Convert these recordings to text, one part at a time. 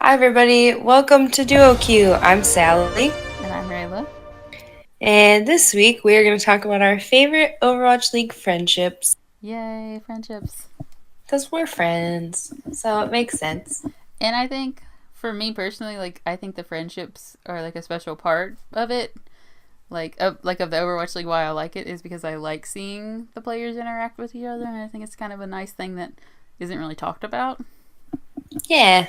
Hi, everybody. Welcome to DuoQueue. I'm Sally, And I'm Rayla. and this week we are going to talk about our favorite Overwatch League friendships Yay, friendships. because we're friends, so it makes sense. And I think, for me personally, I think the friendships are like a special part of it. Of the Overwatch League, why I like it is because I like seeing the players interact with each other, and I think it's kind of a nice thing that isn't really talked about. Yeah,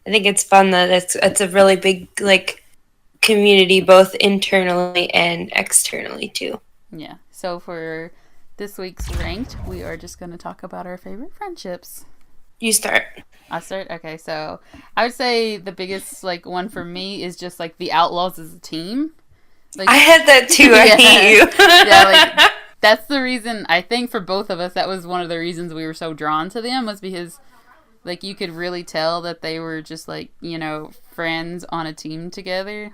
I think it's fun that it's a really big community, both internally and externally too. Yeah. So for this week's ranked, we are just going to talk about our favorite friendships. You start. I'll start. Okay, so I would say the biggest one for me is just the Outlaws as a team. I Like, had that too. I hate yeah, yeah, you. that's the reason I think for both of us that was one of the reasons we were so drawn to them was because you could really tell that they were just friends on a team together.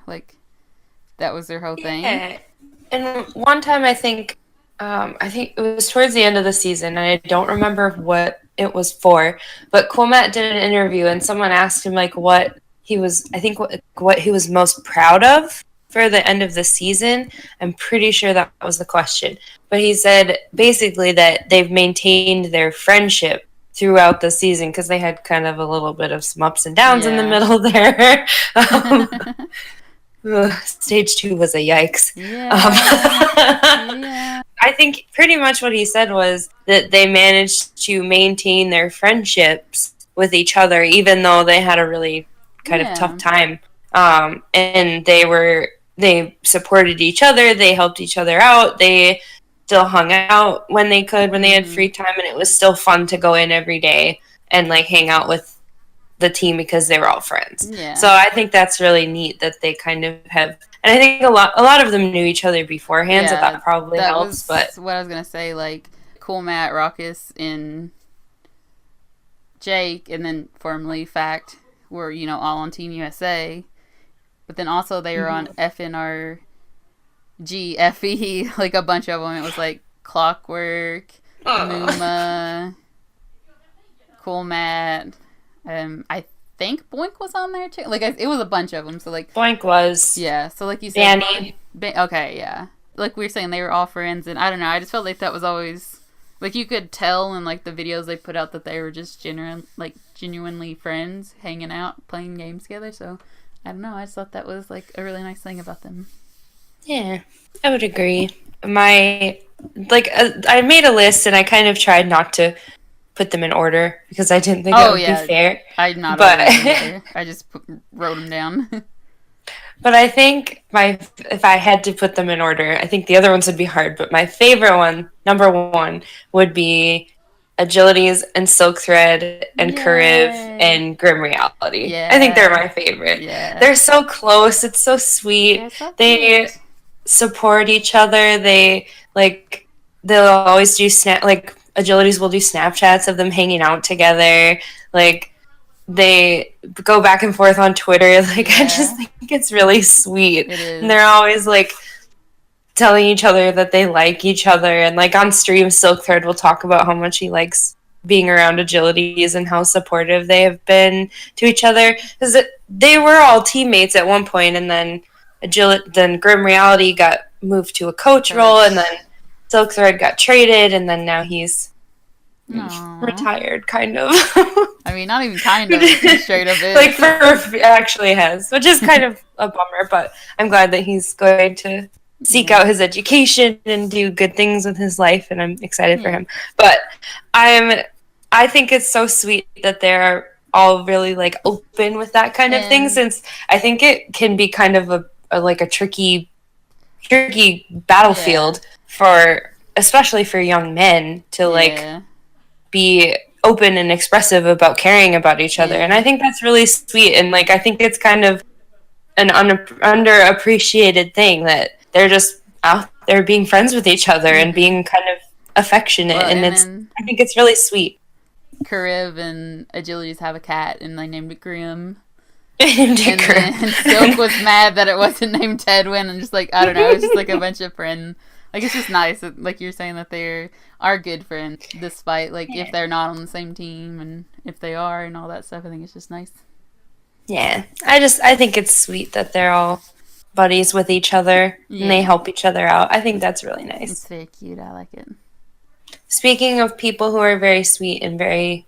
That was their whole thing. Yeah, and one time I think it was towards the end of the season, and I don't remember what it was for, but Coolmat did an interview, and someone asked him what he was, I think what he was most proud of for the end of the season. I'm pretty sure that was the question, but he said basically that they've maintained their friendship throughout the season because they had kind of a little bit of some ups and downs in the Yeah. middle there. Stage 2 was a yikes. Yeah. Yeah. I think pretty much what he said was that they managed to maintain their friendships with each other, even though they had a really kind of tough Yeah. time. And they supported each other, they helped each other out, they still hung out when they could, when they had Mm-hmm. free time, and it was still fun to go in every day and hang out with the team because they were all friends. So Yeah. I think that's really neat that they kind of have, and I think a lot of them knew each other beforehand, so Yeah. that probably That helps. But was what I was gonna say. Cool Matt, Raucus, and Jake, and then formerly Fact were all on Team USA. But then also they were on FNRGFE, like a bunch of them. It was Clockwork, Muma, Cool Matt. I think Boink was on there too. It was a bunch of them. So Blank was yeah. So you said, Danny. Okay, yeah. Like we were saying, they were all friends, and I don't know. I just felt like that was always you could tell in the videos they put out that they were just genuinely friends, hanging out, playing games together. So I don't know. I just thought that was a really nice thing about them. Yeah, I would agree. I made a list and I kind of tried not to put them in order because I didn't think that Oh would be yeah, fair. I'm not But ordered them either. I just wrote them down. but I think my if I had to put them in order, I think the other ones would be hard. But my favorite one, number one, would be Agilities and Silk Thread and Kuriv Yay! and Grim Reality. I think they're Yeah, my favorite. yeah. They're so close. It's so They're sweet. so They cute. support each other. They they'll always do Agilities will do Snapchats of them hanging out together. They go back and forth on Twitter. I just Yeah, think it's really sweet. it And they're is. always telling each other that they like each other. And on stream, Silk Thread will talk about how much he likes being around Agilities and how supportive they have been to each other. Because they were all teammates at one point, and then Grim Reality got moved to a coach role, and Coach. then Silk Thread got traded, and then now he's Aww. retired, kind of. I mean, not even kind of. He straight up like is. for actually has, which is kind of a bummer. But I'm glad that he's going to seek Yeah. out his education and do good things with his life, and I'm excited for Yeah. him. But I think it's so sweet that they're all really open with that kind of thing, And since I think it can be kind of a tricky yeah. battlefield for especially for young men to Yeah. be open and expressive about caring about each other. And I Yeah. think that's really sweet. And I think it's kind of an underappreciated thing that they're just out there being friends with each other and Mm-hmm. being kind of affectionate. Well, And and then I think it's really sweet. Kariv and Agilities have a cat, and they named it Grim. And Dicker. then Silk was mad that it wasn't named Tedwin, and just I don't know, it's just a bunch of friends. It's just nice that, you're saying that they are good friends, despite if they're not on the same team, and if they are, and all that stuff. I think it's just nice. Yeah, I think it's sweet that they're all buddies with each other and they Yeah. help each other out. I think that's really It's nice. very cute. I like it. Speaking of people who are very sweet and very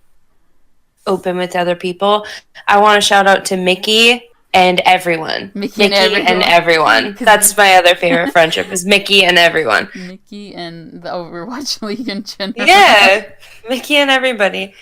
open with other people, I want to shout out to Mickey and everyone. Mickey and everyone. That's my other favorite friendship is Mickey and everyone. Mickey and the Overwatch League in general. Yeah, Mickey and everybody.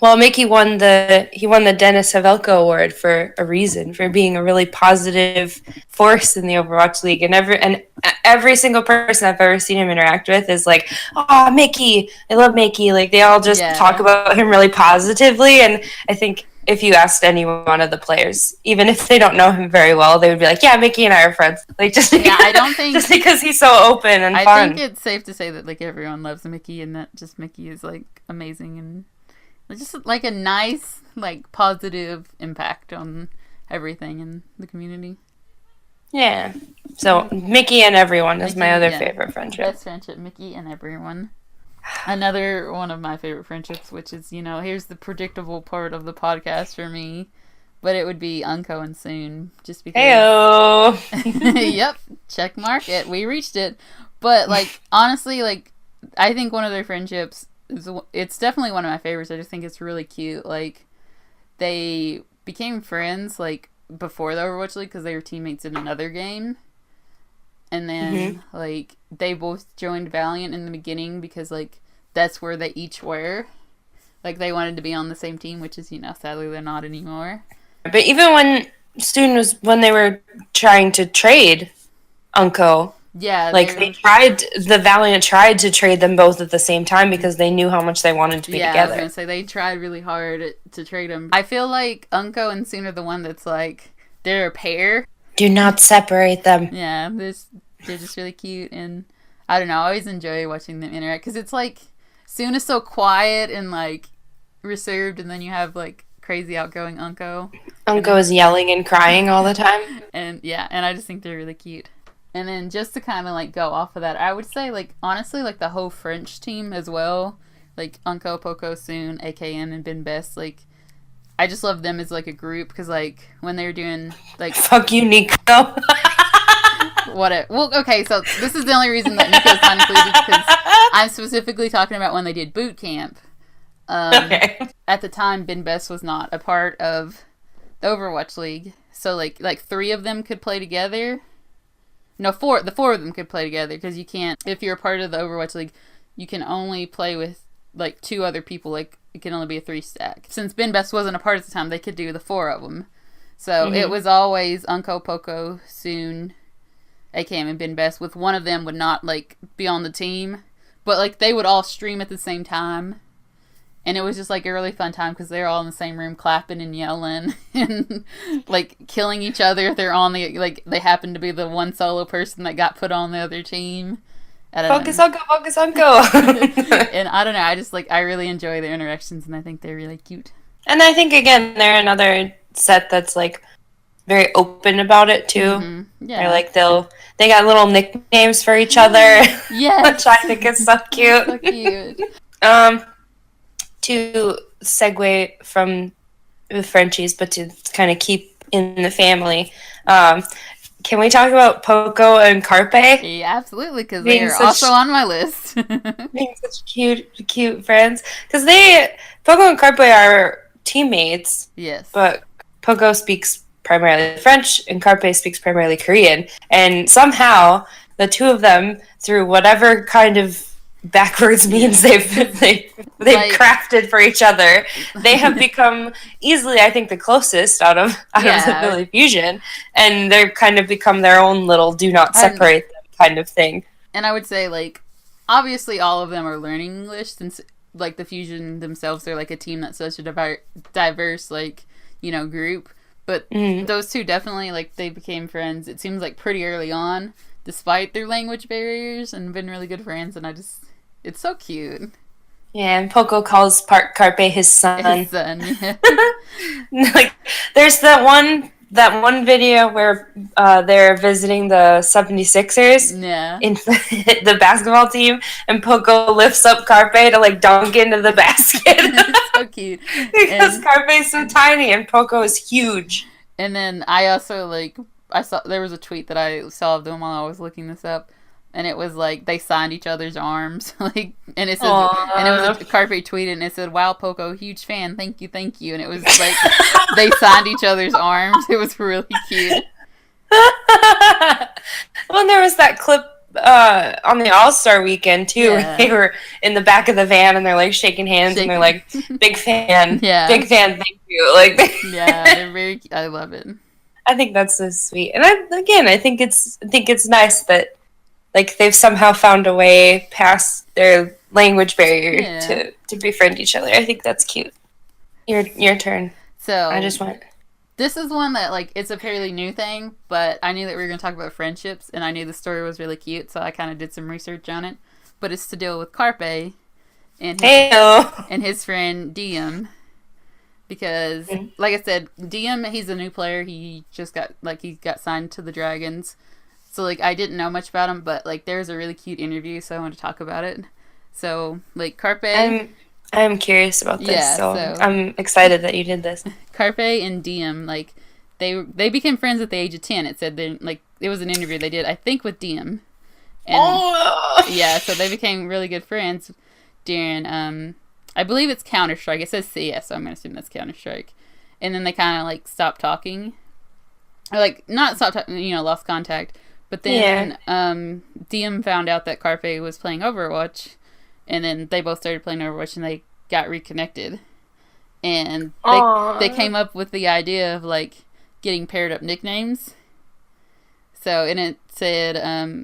Well, Mickey won the Dennis Havelko Award for a reason, for being a really positive force in the Overwatch League, and every single person I've ever seen him interact with is like, "Oh, Mickey, I love Mickey." Like they all just talk about him really positively, and I think if you asked any one of the players, even if they don't know him very well, they would be like, "Yeah, Mickey and I are friends." Like just I don't think just because he's so open and fun. I think it's safe to say that like everyone loves Mickey, and that just Mickey is like amazing and just like a nice, like positive impact on everything in the community. Yeah. So Mickey and everyone is my other favorite friendship. Best friendship, Mickey and everyone. Another one of my favorite friendships, which is, here's the predictable part of the podcast for me, but it would be Unco and Soon, just because. Heyo. Yep, check mark it. We reached it. But like honestly, like I think one of their friendships it's definitely one of my favorites. I just think it's really cute. Like they became friends like before the Overwatch League because they were teammates in another game, and then like they both joined Valiant in the beginning because like that's where they each were. Like they wanted to be on the same team, which is sadly they're not anymore. But even when they were trying to trade Unco. Yeah, like the Valiant tried to trade them both at the same time because they knew how much they wanted to be together. Yeah, I was gonna say they tried really hard to trade them. I feel like Unco and Soon are the one that's like they're a pair. Do not separate them. Yeah, they're just really cute, and I don't know. I always enjoy watching them interact because it's like Soon is so quiet and like reserved, and then you have like crazy outgoing Unco. Unco is yelling and crying all the time, and I just think they're really cute. And then just to kind of like go off of that, I would say like honestly like the whole French team as well, like Unco, Poco, Soon, AKM, and Ben Best. Like I just love them as like a group because like when they were doing like fuck you, Nico. Well, okay, so this is the only reason that Nico's not included because I'm specifically talking about when they did boot camp. Okay. At the time, Ben Best was not a part of the Overwatch League, so like 3 of them could play together. No, the 4 of them could play together because you can't. If you're a part of the Overwatch League, you can only play with like 2 other people. Like it can only be a 3 stack. Since Ben Best wasn't a part at the time, they could do the 4 of them. So it was always Unco, Poco, Soon, AKM, and Ben Best. With one of them would not like be on the team, but like they would all stream at the same time. And it was just like a really fun time because they're all in the same room clapping and yelling and like killing each other if they're on they happen to be the one solo person that got put on the other team. Focus Unco. And I don't know, I really enjoy their interactions and I think they're really cute. And I think again they're another set that's like very open about it too. Mm-hmm. Yeah. They're like they got little nicknames for each other. Yes. Which I think is so cute. So cute. To segue from the Frenchies, but to kind of keep in the family, can we talk about Poco and Carpe? Yeah, absolutely, because they are also on my list. Being such cute friends. Because Poco and Carpe are teammates. Yes. But Poco speaks primarily French and Carpe speaks primarily Korean. And somehow, the 2 of them, through whatever kind of backwards means they've crafted for each other, they have become easily, I think, the closest out of the Billy Fusion, and they've kind of become their own little do not separate them kind of thing. And I would say like obviously all of them are learning English since like the Fusion themselves they're like a team that's such a diverse like group, but those 2 definitely like they became friends, it seems like pretty early on despite their language barriers, and been really good friends, and it's so cute. Yeah, and Poco calls Carpe his son. His son, yeah. Like, there's that one video where they're visiting the 76ers in the basketball team, and Poco lifts up Carpe to like dunk into the basket. It's so cute. Because Carpe is so tiny and Poco is huge. And then I also like I saw there was a tweet that I saw of them while I was looking this up, and it was like they signed each other's arms, like, and it says, and it was a Carpe tweeted, and it said, "Wow, Poco, huge fan, thank you," and it was like they signed each other's arms. It was really cute. Well, there was that clip on the All-Star weekend too. Yeah. They were in the back of the van and they're like shaking hands and they're like, "Big fan, Yeah. big fan, thank you." Like, Yeah, they're very. I love it. I think that's so sweet, and I think it's nice that like they've somehow found a way past their language barrier to befriend each other. I think that's cute. Your turn. So I just went. This is one that, like, it's a fairly new thing, but I knew that we were going to talk about friendships, and I knew the story was really cute, so I kind of did some research on it. But it's to deal with Carpe and his friend Diem. Because, like I said, Diem, he's a new player. He just got signed to the Dragons. So, like, I didn't know much about him, but, like, there's a really cute interview, so I want to talk about it. So, like, Carpe... I'm curious about this, so I'm excited that you did this. Carpe and Diem, like, they became friends at the age of 10. It said, like, it was an interview they did, I think, with Diem. And, yeah, so they became really good friends during, I believe it's Counter-Strike. It says CS, so I'm going to assume that's Counter-Strike. And then they kind of, like, stopped talking. Or, like, not stopped talking, lost contact. But then, Diem found out that Carpe was playing Overwatch. And then they both started playing Overwatch, and they got reconnected. And they came up with the idea of, like, getting paired up nicknames. So, and it said,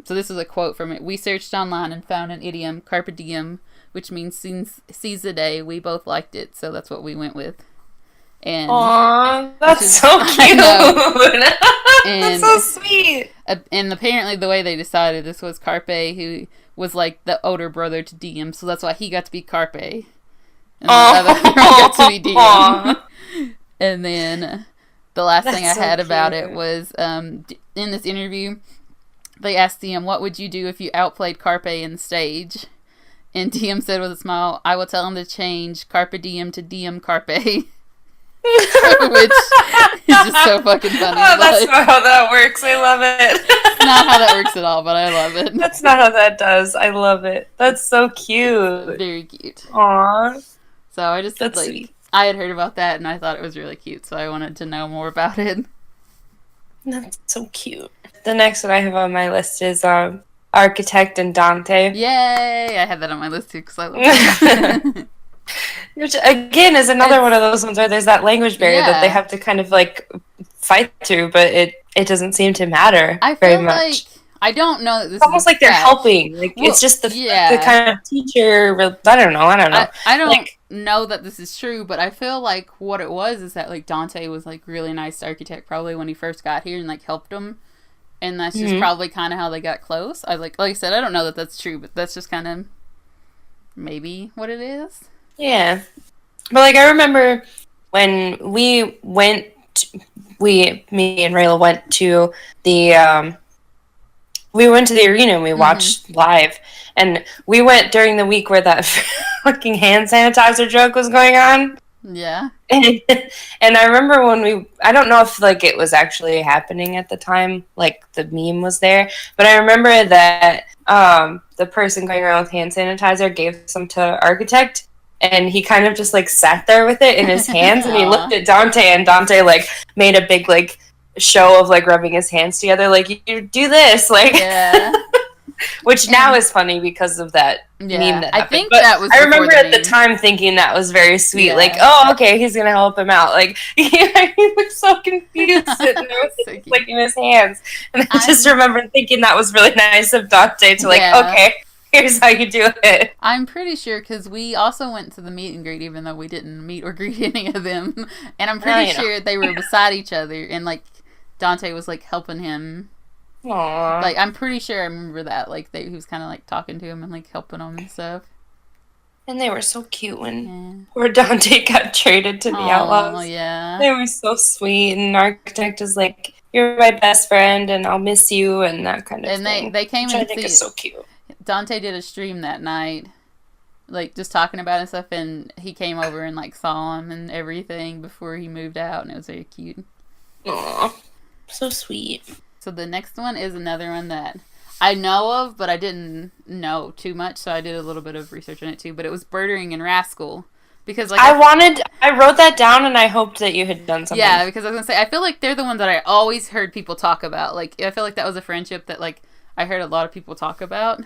so this is a quote from it. "We searched online and found an idiom, carpe diem, which means seize the day. We both liked it, so that's what we went with." And that's so cute. That's so sweet. And apparently the way they decided this was Carpe, who was like the older brother to Diem, so that's why he got to be Carpe. And the other got to be Diem. And then the last thing I had about it was in this interview, they asked Diem, "What would you do if you outplayed Carpe in the stage?" And Diem said with a smile, "I will tell him to change Carpe Diem to Diem Carpe." Which is just so fucking funny. That's not how that works. I love it. It's not how that works at all, but I love it. That's not how that does. I love it. That's so cute. Very cute. Aww. So I just sweet. I had heard about that and I thought it was really cute, so I wanted to know more about it. That's so cute. The next one I have on my list is Architect and Dante. Yay! I had that on my list too because I love it. Which, again, is another one of those ones where there's that language barrier that they have to kind of, like, fight through, but it doesn't seem to matter very much. Like, I don't know that this it's almost like they're helping. Like, it's just the kind of teacher... I don't know. I don't know that this is true, but I feel like what it was is that, like, Dante was, like, really nice to Architect probably when he first got here and, like, helped him. And that's just probably kind of how they got close. Like I said, I don't know that that's true, but that's just kind of maybe what it is. Yeah. But, like, I remember when me and Rayla went to the, we went to the arena and we watched live. And we went during the week where that fucking hand sanitizer joke was going on. Yeah. And I remember when I don't know if, like, it was actually happening at the time, like, the meme was there. But I remember that the person going around with hand sanitizer gave some to Architect. And he kind of just, like, sat there with it in his hands, and he looked at Dante, and Dante, like, made a big, like, show of, like, rubbing his hands together, like, you do this, like, which now is funny because of that meme that happened. I think that was. I remember at the time thinking that was very sweet, like, oh, okay, he's gonna help him out, like, he was so confused sitting there with it, like, in his hands, and I just remember thinking that was really nice of Dante to, like, okay. Here's how you do it. I'm pretty sure because we also went to the meet and greet, even though we didn't meet or greet any of them. And I'm pretty sure they were beside each other, and like Dante was like helping him. Aww. Like I'm pretty sure I remember that. Like he was kind of like talking to him and like helping him and stuff. And they were so cute when poor Dante got traded to the Outlaws. Oh yeah. They were so sweet, and Architect is like, "You're my best friend, and I'll miss you," and that kind of thing. And they came which I think is so cute. Dante did a stream that night, like, just talking about it and stuff, and he came over and, like, saw him and everything before he moved out, and it was very cute. Aw, so sweet. So the next one is another one that I know of, but I didn't know too much, so I did a little bit of research on it too. But it was Birdering and Rascal. Because like I wrote that down and I hoped that you had done something. yeah, because I was gonna say I feel like they're the ones that I always heard people talk about. Like I feel like that was a friendship that like I heard a lot of people talk about.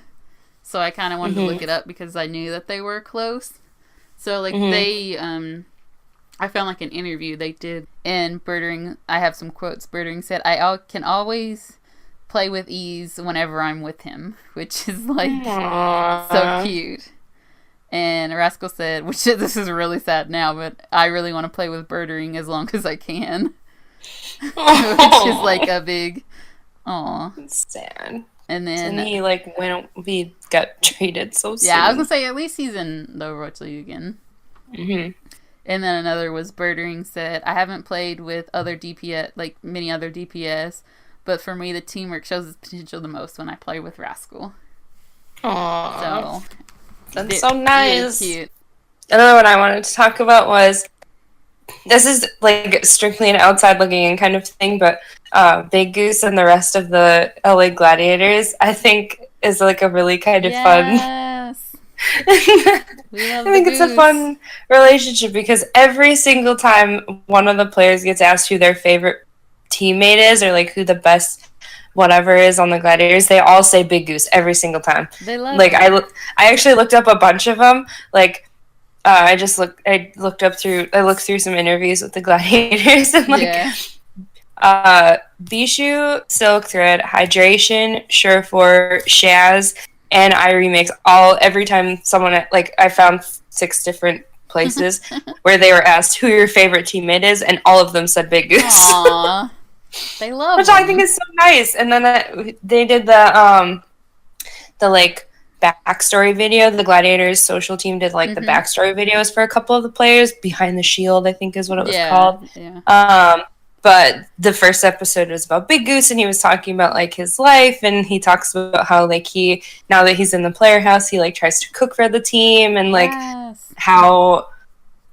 So I kind of wanted to look it up because I knew that they were close. So like they I found like an interview they did in Birdering. I have some quotes. Birdering said, can always play with ease whenever I'm with him," which is like so cute. And Rascal said, which this is really sad now, but "I really want to play with Birdering as long as I can," which is like a big, aw. It's sad. And then he got traded so soon. Yeah, I was gonna say at least he's in the Overwatch League again. And then another was Birdering said, "I haven't played with other DPS, like many other DPS, but for me the teamwork shows its potential the most when I play with Rascal." Aww. So that's so nice. Really cute. Another one I wanted to talk about was, this is like strictly an outside looking in kind of thing, but Big Goose and the rest of the LA Gladiators, I think, is like a really kind of fun. Yes. I think it's a fun relationship because every single time one of the players gets asked who their favorite teammate is or like who the best whatever is on the Gladiators, they all say Big Goose every single time. They love like him. I actually looked up a bunch of them. Like I looked through some interviews with the Gladiators and Bishu, Silk Thread, Hydration, Surefour, Shaz, and I Remix every time someone, like, I found 6 different places where they were asked who your favorite teammate is, and all of them said Big Goose. Aww. They love Which him. I think is so nice. And then they did the like backstory video. The Gladiators social team did like the backstory videos for a couple of the players. Behind the Shield, I think is what it was called. Yeah. But the first episode was about Big Goose, and he was talking about like his life, and he talks about how like now that he's in the player house, he like tries to cook for the team, and like how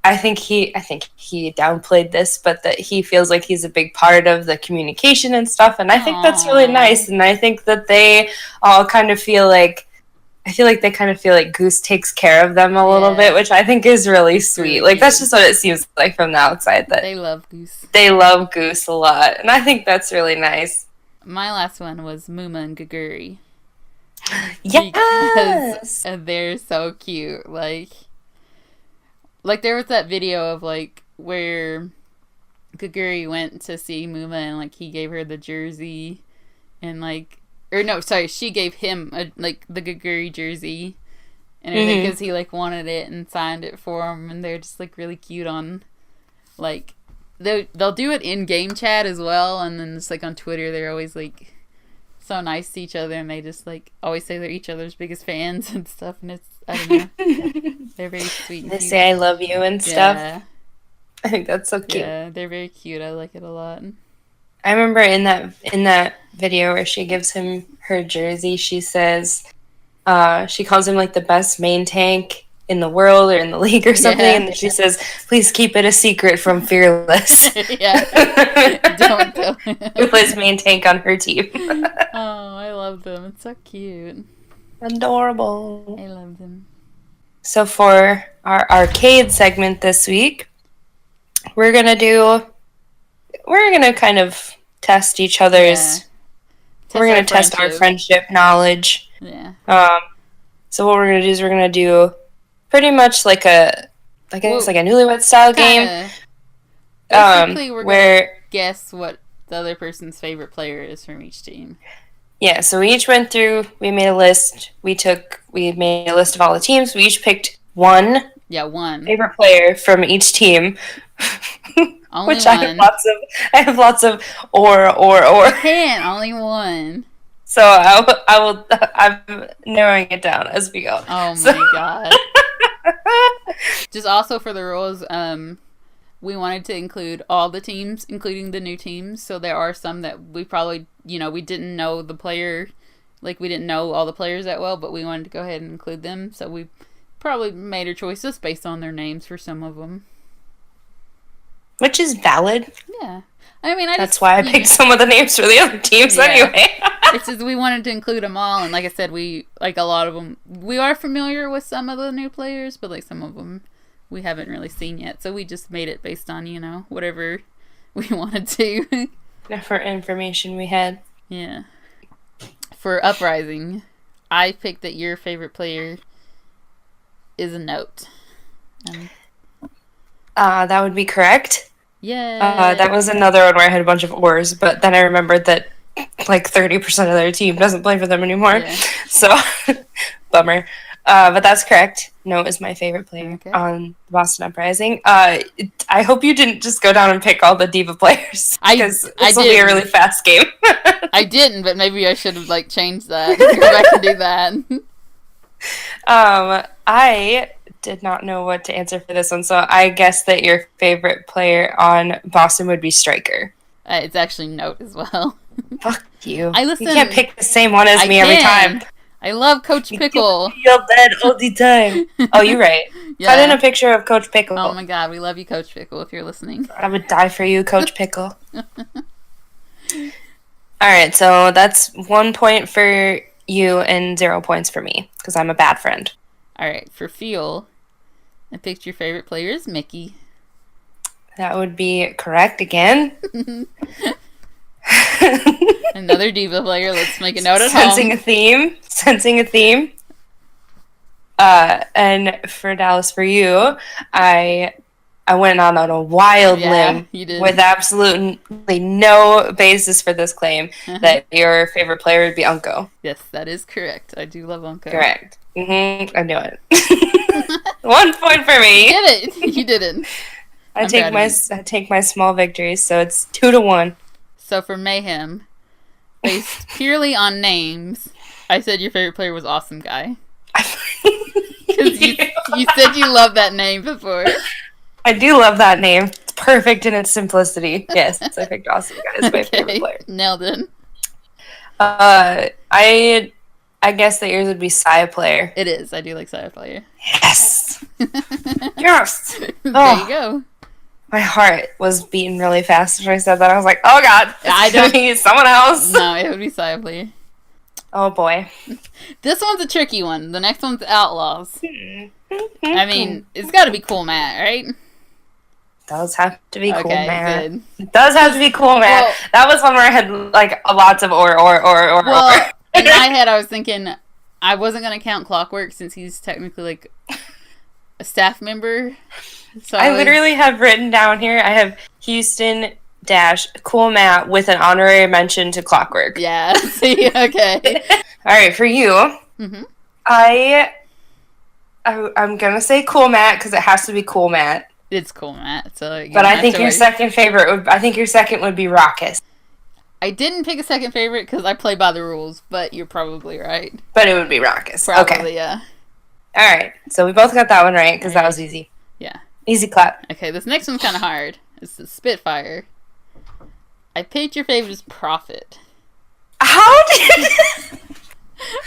I think he downplayed this, but that he feels like he's a big part of the communication and stuff, and I think that's really nice, and I think that they all kind of feel like Goose takes care of them a little bit, which I think is really sweet. Like, that's just what it seems like from the outside, that they love Goose. They love Goose a lot, and I think that's really nice. My last one was Muma and Gaguri. Yes! Because they're so cute. Like there was that video of, like, where Gaguri went to see Muma and, like, he gave her the jersey and, like, or no, sorry, she gave him the Gaguri jersey and everything because he like wanted it and signed it for him, and they're just like really cute on like they'll do it in game chat as well, and then just like on Twitter they're always like so nice to each other, and they just like always say they're each other's biggest fans and stuff, and it's, I don't know, they're very sweet. And they cute. say I love you and stuff. Yeah. I think that's so cute. Yeah, they're very cute. I like it a lot. I remember in that video where she gives him her jersey, she says, she calls him like the best main tank in the world or in the league or something, and then she says, "Please keep it a secret from Fearless." Yeah, don't tell him. Who plays main tank on her team? Oh, I love them. It's so cute. Adorable. I love them. So for our arcade segment this week, we're gonna kind of test each other's. We're gonna test our friendship knowledge. Yeah. So what we're gonna do is we're gonna do pretty much like a Newlywed style game. Basically, we're gonna guess what the other person's favorite player is from each team. Yeah. So we each went through. We made a list. We made a list of all the teams. We each picked one. Yeah, one favorite player from each team. Only which one. I have lots of or. You can't, only one. So I'm narrowing it down as we go. Oh my god. Just also for the rules, we wanted to include all the teams, including the new teams. So there are some that we probably, we didn't know the player, like we didn't know all the players that well, but we wanted to go ahead and include them. So we probably made our choices based on their names for some of them. which is valid. Yeah. I mean, That's why I picked some of the names for the other teams anyway. It's just we wanted to include them all, and like I said, we like a lot of them. We are familiar with some of the new players, but like some of them we haven't really seen yet. So we just made it based on whatever we wanted to. For information we had. Yeah. For Uprising, I picked that your favorite player is a Note. That would be correct. Yeah. That was another one where I had a bunch of ors, but then I remembered that like 30% of their team doesn't play for them anymore. Yeah. So, bummer. But that's correct. Note is my favorite player on Boston Uprising. I hope you didn't just go down and pick all the Diva players, because this will be a really fast game. I didn't, but maybe I should have like changed that. Go back and do that. I did not know what to answer for this one, so I guess that your favorite player on Boston would be Striker. It's actually Note as well. Fuck you. You can't pick the same one as me every time. I love Coach Pickle. You're bad all the time. Oh, you're right. Yeah. Put in a picture of Coach Pickle. Oh my god, we love you, Coach Pickle, if you're listening. I would die for you, Coach Pickle. Alright, so that's 1 point for you and 0 points for me, because I'm a bad friend. Alright, for Feel, I picked your favorite player is Mickey. That would be correct again. Another Diva player. Let's make a note at Sensing home. Sensing a theme. And for Dallas, for you, I went on a wild limb with absolutely no basis for this claim that your favorite player would be Unko. Yes, that is correct. I do love Unko. Correct. I knew it. 1 point for me. You did it. You did it. I take my small victories, so it's 2-1. So for Mayhem, based purely on names, I said your favorite player was Awesome Guy. Because you said you loved that name before. I do love that name. It's perfect in its simplicity. Yes, I picked Awesome Guy as my favorite player. Nailed it. I guess that yours would be Saya Player. It is. I do like Saya Player. Yes. Yes. There you go. My heart was beating really fast when I said that. I was like, oh god, I don't need someone else. No, it would be Saya Player. Oh boy. This one's a tricky one. The next one's Outlaws. I mean, it's got to be Cool Matt, right? Does have to be Cool Matt. Good. It does have to be Cool Matt. Well, that was one where I had like lots of or. Well, in my head, I was thinking I wasn't gonna count Clockwork since he's technically like a staff member. So I literally have written down here. I have Houston Cool Matt with an honorary mention to Clockwork. Yeah. See. Okay. All right, for you, I'm gonna say Cool Matt because it has to be Cool Matt. It's Cool Matt. So, but I think your second would be Raucous. I didn't pick a second favorite because I play by the rules, but you're probably right. But it would be Raucous. Probably, okay. Yeah. All right, so we both got that one right because that was easy. Yeah. Easy clap. Okay, this next one's kind of hard. It's the Spitfire. I picked your favorite as Prophet. How did?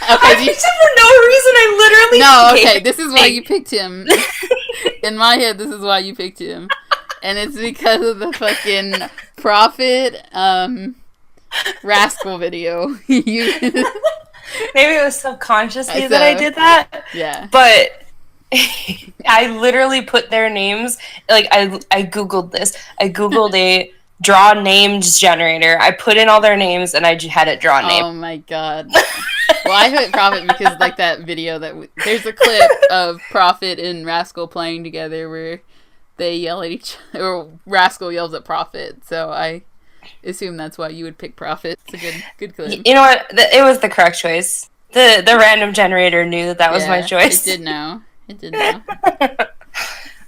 I picked him for no reason. I literally. No, okay. This is why you picked him. In my head, this is why you picked him, and it's because of the fucking Prophet Rascal video. Maybe it was subconsciously that I did that. Yeah. But I literally put their names, like, I Googled this. I Googled a draw names generator. I put in all their names, and I had it draw name. Oh, my God. Well, I put Prophet because, like, that video there's a clip of Prophet and Rascal playing together where they yell at each other, or Rascal yells at Prophet, so I assume that's why you would pick Prophet. It's a good clip. You know what? It was the correct choice. The random generator knew that was my choice. It did know. It did know.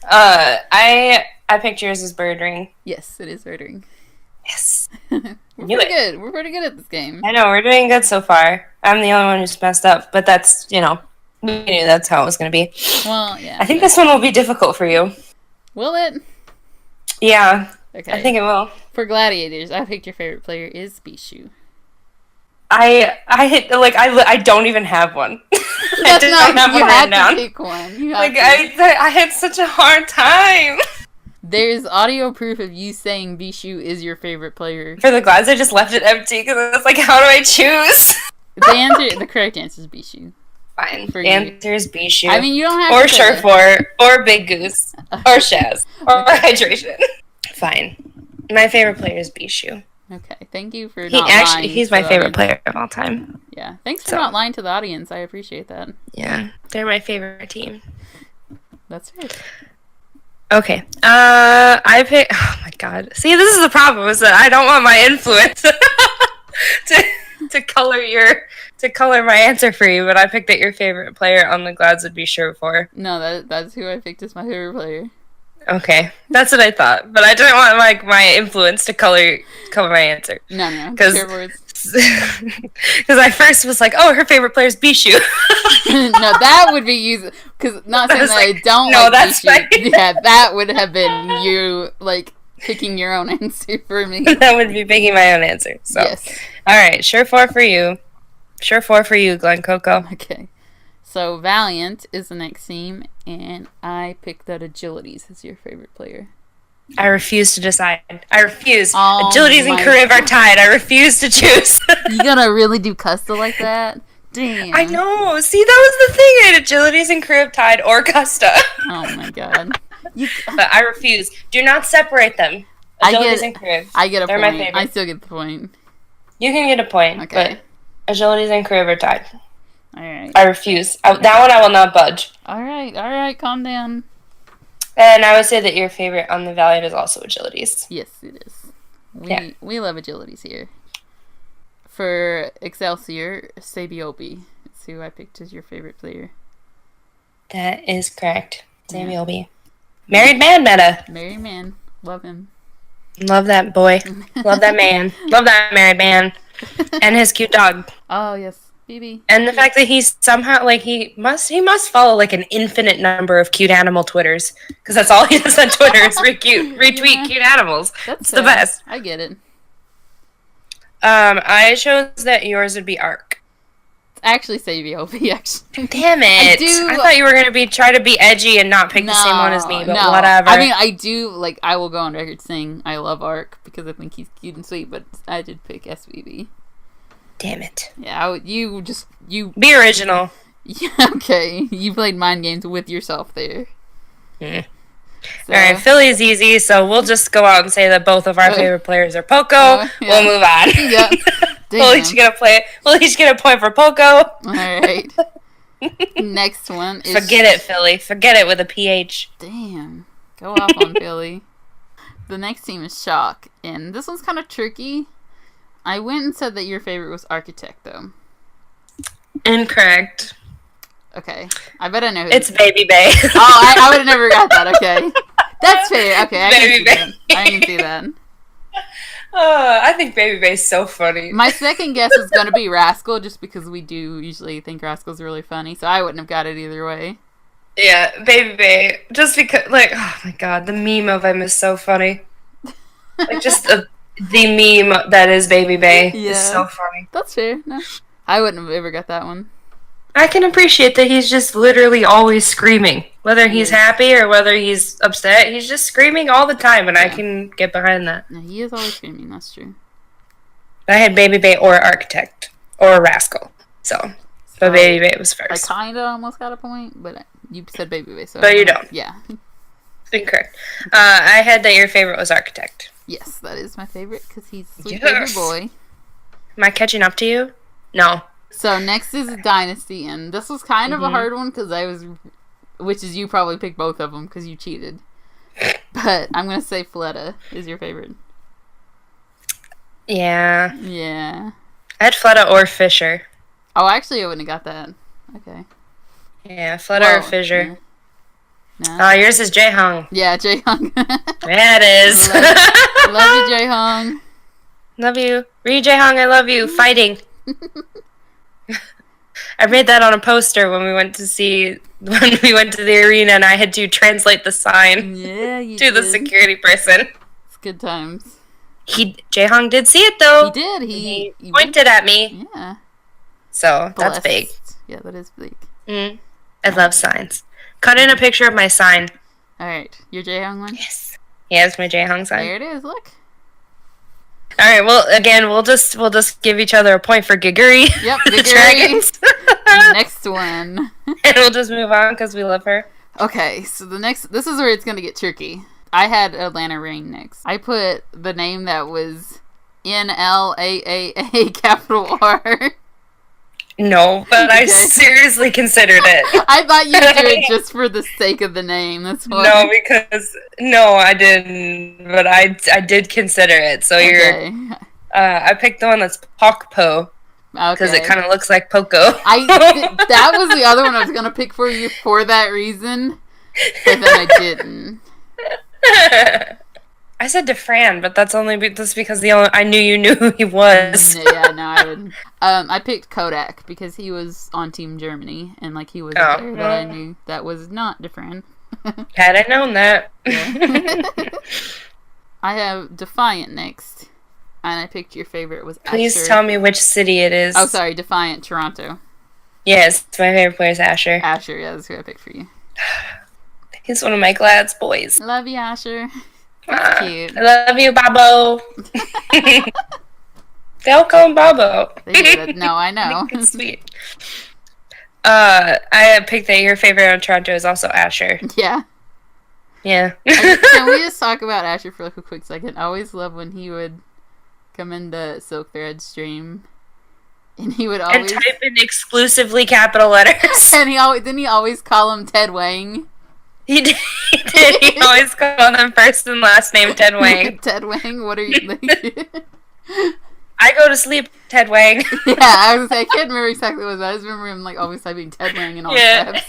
I picked yours as Bird Ring. Yes, it is Bird Ring. Yes. We're pretty good. We're pretty good at this game. I know, we're doing good so far. I'm the only one who's messed up, but that's, we knew that's how it was going to be. Well, yeah. I think this one will be difficult for you. Will it? Yeah. Okay. I think it will. For Gladiators, I picked your favorite player is Bishu. I don't even have one. That's not, you had to pick one. I had such a hard time. There's audio proof of you saying Bishu is your favorite player. For the glads, I just left it empty because I was like, how do I choose? The correct answer is Bishu. Fine. For The answer is Bishu. I mean, you don't have or to say that. Surefour, or Big Goose, or Shaz, or Hydration. Fine. My favorite player is Bishu. Okay, thank you for not lying. He's my favorite player of all time. Yeah, thanks for not lying to the audience. I appreciate that. Yeah, they're my favorite team. That's it. Okay. I pick. Oh my god. See, this is the problem. Is that I don't want my influence to color my answer for you. But I picked that your favorite player on the Glads would be Surefour. No, that's who I picked as my favorite player. Okay, that's what I thought. But I didn't want like my influence to color my answer. No. Because I first was like, oh, her favorite player is Bishu. No, that would be you. Because not saying that I don't like that's Bishu. fine. Yeah, that would have been you, like, picking your own answer for me. That would be picking my own answer. So. Yes. All right, Surefour for you. Surefour for you, Glen Coco. Okay. So, Valiant is the next team, and I picked that Agilities as your favorite player. I refuse to decide. I refuse. Oh Agilities and Kariv are tied. I refuse to choose. You gonna really do Custa like that? Damn. I know. See, that was the thing. I had Agilities and Kariv tied or Custa. Oh my god. But I refuse. Do not separate them. Agilities and Kariv. I get a They're point. my favorite. I still get the point. You can get a point, Okay. but Agilities and Kariv are tied. Alright. I refuse. That one I will not budge. Alright, calm down. And I would say that your favorite on the Valiant is also Agilities. Yes, it is. Yeah. We love Agilities here. For Excelsior, Sabiobi. That's who I picked as your favorite player. That is correct. Sabiobi. Married man meta. Married man. Love him. Love that boy. Love that man. Love that married man. And his cute dog. Oh, yes. BB. And the fact that he's somehow, like, he must follow, like, an infinite number of cute animal Twitters. Because that's all he does on Twitter is retweet cute animals. It's the best. I get it. I chose that yours would be Arc. Actually, Sabiobi, actually. Damn it. I thought you were going to try to be edgy and not pick the same one as me, but whatever. I mean, I do, like, I will go on record saying I love Arc because I think he's cute and sweet, but I did pick SVB. Damn it. Yeah, you be original. Yeah, okay. You played mind games with yourself there. So. Alright, Philly's easy, so we'll just go out and say that both of our favorite players are Poco. Yeah. We'll move on. Yeah. We'll each get a point for Poco. Alright. Next one is... Forget it, Philly. Forget it with a PH. Damn. Go off on Philly. The next team is Shock, and this one's kind of tricky. I went and said that your favorite was Architect, though. Incorrect. Okay. I bet I know who. It's Baby Bay. I would have never got that, okay. That's fair. Okay, I Baby can see that. I can see that. I think Baby Bay's so funny. My second guess is going to be Rascal, just because we do usually think Rascal's really funny, so I wouldn't have got it either way. Yeah, Baby Bay. Just because, like, oh my god, the meme of him is so funny. Like, just the meme that is Baby Bay is so funny. That's fair. No, I wouldn't have ever got that one. I can appreciate that he's just literally always screaming. Whether he's happy or whether he's upset, he's just screaming all the time, and I can get behind that. No, he is always screaming, that's true. I had Baby Bay or Architect or Rascal, so but Baby Bay was first. I kinda almost got a point, but you said Baby Bay, so... But you don't. Yeah. Incorrect. I had that your favorite was Architect. Yes, that is my favorite, because he's a sweet Yes. baby boy. Am I catching up to you? No. So, next is Dynasty, and this was kind of a hard one, because which is you probably picked both of them, because you cheated. But I'm going to say Fleta is your favorite. Yeah. Yeah. I had Fleta or Fisher. Oh, actually, I wouldn't have got that. Okay. Yeah, Fleta or Fisher. Yeah. No. Oh, yours is Jaehong. Yeah, Jaehong. Yeah, it is. Love you, Jaehong. Love you. Re Jaehong, I love you. Fighting. I made that on a poster when we went to the arena, and I had to translate the sign to the security person. It's good times. Jaehong did see it though. He did. He pointed at me. Yeah. So that's big. Yeah, that is big. I love signs. Cut in a picture of my sign. All right, your Jaehong one. Yes. Yeah, it's my Jaehong sign. There it is. Look. All right. Well, again, we'll just give each other a point for Giguri. Yep, The Giguri. dragons. Next one. And we'll just move on because we love her. Okay, so this is where it's gonna get tricky. I had Atlanta Reign next. I put the name that was NLAAA capital R. No, but I seriously considered it. I thought you'd do it just for the sake of the name. That's why. No, I didn't. But I did consider it. So Okay. I picked the one that's Pokpo because it kind of looks like Poco. That was the other one I was gonna pick for you for that reason, but then I didn't. I said DeFran, but that's because I knew you knew who he was. Yeah, no, I didn't. I picked Kodak because he was on Team Germany, and like he was a player that I knew that was not DeFran. Had I known that. Yeah. I have Defiant next, and I picked your favorite was Asher. Please tell me which city it is. Oh, sorry, Defiant, Toronto. Yes, my favorite player is Asher. Asher, yeah, that's who I picked for you. He's one of my Glad's boys. Love you, Asher. That's cute. I love you, Babo. They all call him Babo. No, I know. It's sweet. I picked that your favorite on Toronto is also Asher. Yeah. Yeah. Can we just talk about Asher for like a quick second? I always loved when he would come into Silk Thread stream, and he would always type in exclusively capital letters. And he always call him Ted Wang. He did. He always called him first and last name Ted Wang. Ted Wang, what are you thinking? I go to sleep, Ted Wang. Yeah, I was like, I can't remember exactly what it was. I just remember him like always typing Ted Wang in all caps.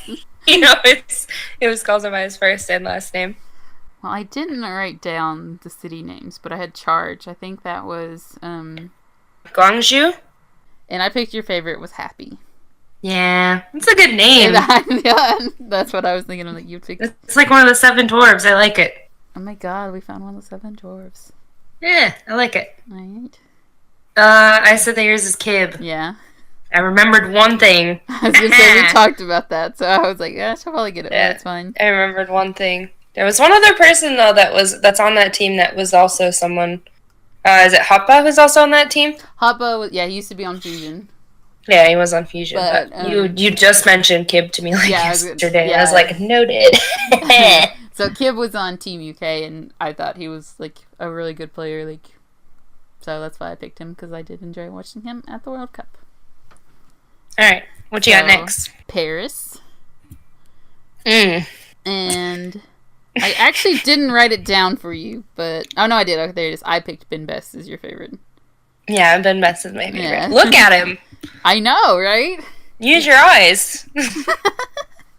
You know, it was called him by his first and last name. Well, I didn't write down the city names, but I had Charge. I think that was Guangzhou. And I picked your favorite was Happy. Yeah, it's a good name. Yeah, that's what I was thinking. Like you picked. It's like one of the 7 dwarves. I like it. Oh my god, we found one of the 7 dwarves. Yeah, I like it. Right. I said that yours is Kib. Yeah. I remembered one thing. I was gonna say we talked about that, so I was like, yeah, I should probably get it. Yeah, that's fine. I remembered one thing. There was one other person though that's on that team that was also someone. Is it Hoppa who's also on that team? Hoppa, he used to be on Fusion. Yeah, he was on Fusion. But you just mentioned Kib to me yesterday. I was like, noted. So Kib was on Team UK, and I thought he was like a really good player. Like, so that's why I picked him because I did enjoy watching him at the World Cup. All right, what you got next? Paris. And I actually didn't write it down for you, but oh no, I did. Okay, there it is. I picked Ben Best as your favorite. Yeah, Ben Best is my favorite. Yeah. Look at him. I know, right? Use your eyes.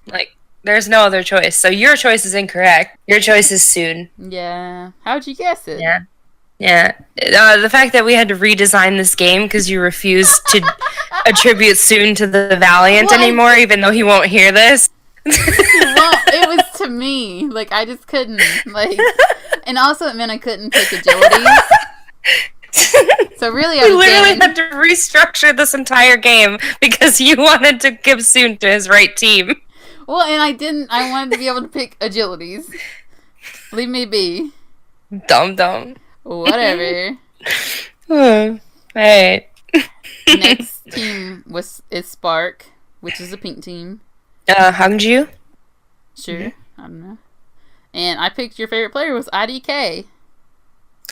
Like, there's no other choice. So your choice is incorrect. Your choice is Soon. Yeah. How'd you guess it? Yeah. Yeah. The fact that we had to redesign this game because you refused to attribute Soon to the Valiant anymore, even though he won't hear this. Well, it was to me. Like, I just couldn't. Like, and also it meant I couldn't pick agilities. So really, we literally had to restructure this entire game because you wanted to give Soon to his right team. Well, and I didn't. I wanted to be able to pick agilities. Leave me be. Dumb. Whatever. Alright. Next team is Spark, which is a pink team. Hangju? Sure. I don't know. And I picked your favorite player was IDK.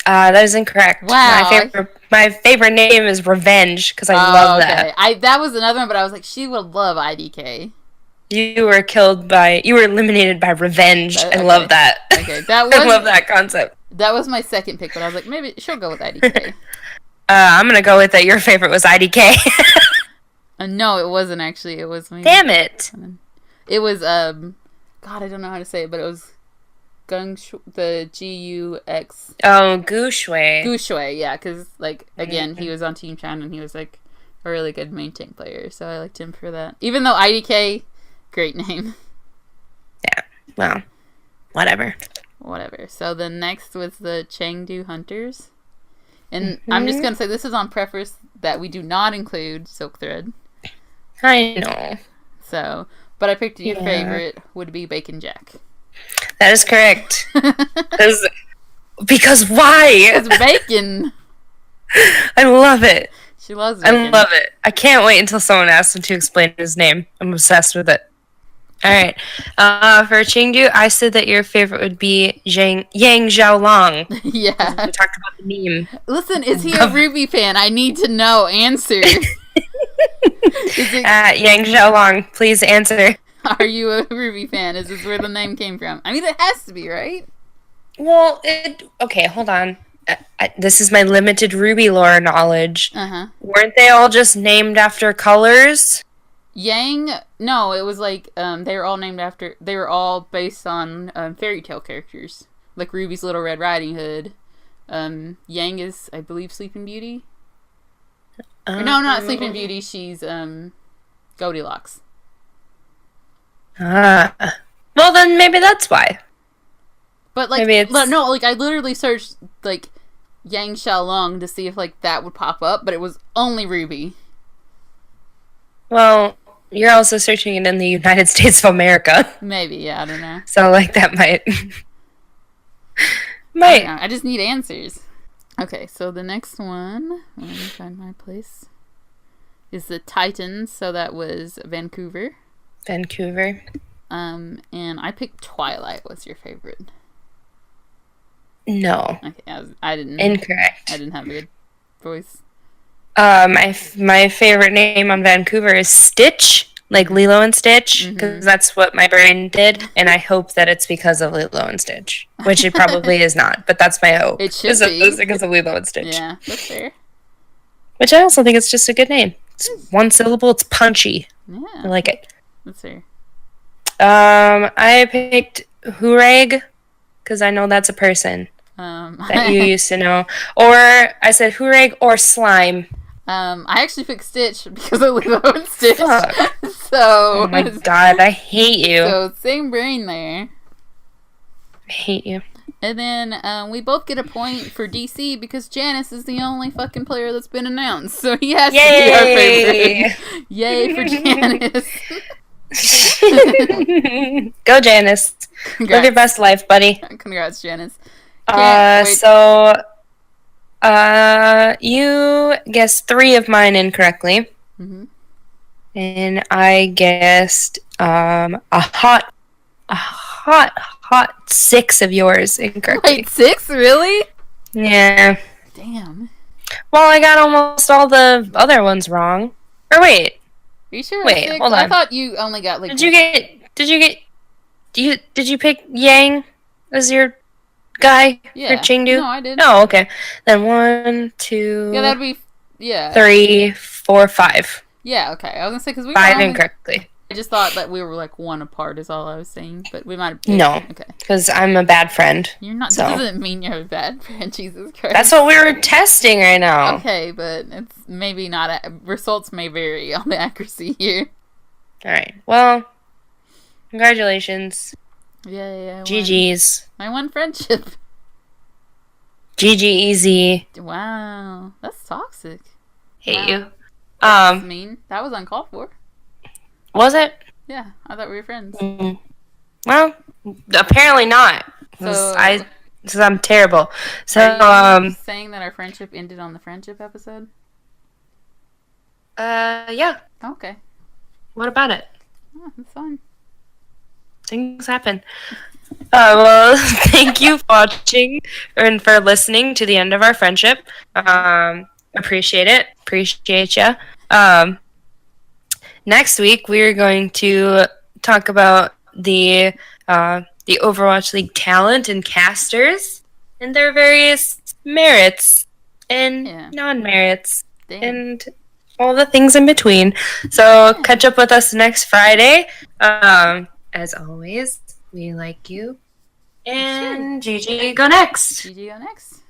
That is incorrect. Wow. My favorite name is Revenge because I love that. That was another one, but I was like, she would love IDK. You were eliminated by Revenge. I love that. Okay, I love that concept. That was my second pick, but I was like, maybe she'll go with IDK. I'm gonna go with that. Your favorite was IDK. No, it wasn't actually. It was me. Damn it! It was God, I don't know how to say it, but it was the GUX. Oh, Gushui. Gushui, yeah, because like again, he was on Team China and he was like a really good main tank player, so I liked him for that. Even though IDK, great name. Yeah. Well, whatever. So the next was the Chengdu Hunters, and I'm just gonna say this is on preface that we do not include Silk Thread. I know. So, but I picked your favorite would be Bacon Jack. That is correct. Because why? It's bacon. I love it. She loves bacon. I love it. I can't wait until someone asks him to explain his name. I'm obsessed with it. All right. For Chengdu, I said that your favorite would be Yang Xiaolong. Yeah. We talked about the meme. Listen, is he a Ruby fan? I need to know. Answer. Yang Xiaolong, please answer. Are you a Ruby fan? Is this where the name came from? I mean, it has to be, right? Well, okay, hold on. This is my limited Ruby lore knowledge. Uh-huh. Weren't they all just named after colors? Yang, no, it was like, they were all based on fairy tale characters. Like Ruby's Little Red Riding Hood. Yang is, I believe, Sleeping Beauty. Or no, not Sleeping Beauty, she's Goldilocks. Well, then maybe that's why. But, like, no, like, I literally searched, like, Yang Xiaolong to see if, like, that would pop up, but it was only Ruby. Well, you're also searching it in the United States of America. Maybe, yeah, I don't know. So, like, that might... I don't know. I just need answers. Okay, so the next one, let me find my place, is the Titans, so that was Vancouver. Vancouver. And I picked Twilight. What's your favorite? No. Okay, I didn't. Incorrect. I didn't have a good voice. My favorite name on Vancouver is Stitch, like Lilo and Stitch, because that's what my brain did, and I hope that it's because of Lilo and Stitch, which it probably is not, but that's my hope. It should be. It's because of Lilo and Stitch. Yeah, that's fair. Which I also think it's just a good name. It's one syllable, it's punchy. Yeah. I like it. That's fair. I picked Hureg, because I know that's a person that you used to know. Or I said Hureg or Slime. I actually picked Stitch because of Lilo and Stitch. Fuck. So, oh my god, I hate you. So, same brain there. I hate you. And then we both get a point for DC because Janice is the only fucking player that's been announced. So he has to be our favorite. Yay for Janice. Go, Janice. Congrats. Live your best life, buddy. Congrats, Janice. You guessed 3 of mine incorrectly. Mm-hmm. And I guessed a hot 6 of yours incorrectly. Wait, 6? Really? Yeah. Damn. Well, I got almost all the other ones wrong. Or wait. Are you sure? Wait, 6? hold on. I thought you only got like. Did you pick Yang as your guy for Chengdu? No, I didn't. No, okay. Then 1, 2. Yeah, that'd be 3, 4, 5. Yeah, okay. I was gonna say because we 5 incorrectly. I just thought that we were like 1 apart is all I was saying, but we might have. No. Okay. Because I'm a bad friend. You're not. So. That doesn't mean you're a bad friend. Jesus Christ. That's what we were testing right now. Okay, but it's maybe not. Results may vary on the accuracy here. All right. Well, congratulations. Yeah. GG's. I won friendship. GG easy. Wow, that's toxic. Hate you. That's mean. That was uncalled for. Was it? Yeah, I thought we were friends. Mm-hmm. Well, apparently not. So I'm terrible. So are you saying that our friendship ended on the friendship episode? Yeah. Okay. What about it? Oh, that's fine. Things happen. Well, thank you for watching and for listening to the end of our friendship. Appreciate it. Appreciate ya. Next week we're going to talk about the Overwatch League talent and casters and their various merits and non-merits and all the things in between. So catch up with us next Friday. As always, we like you. And GG, go next. GG, go next.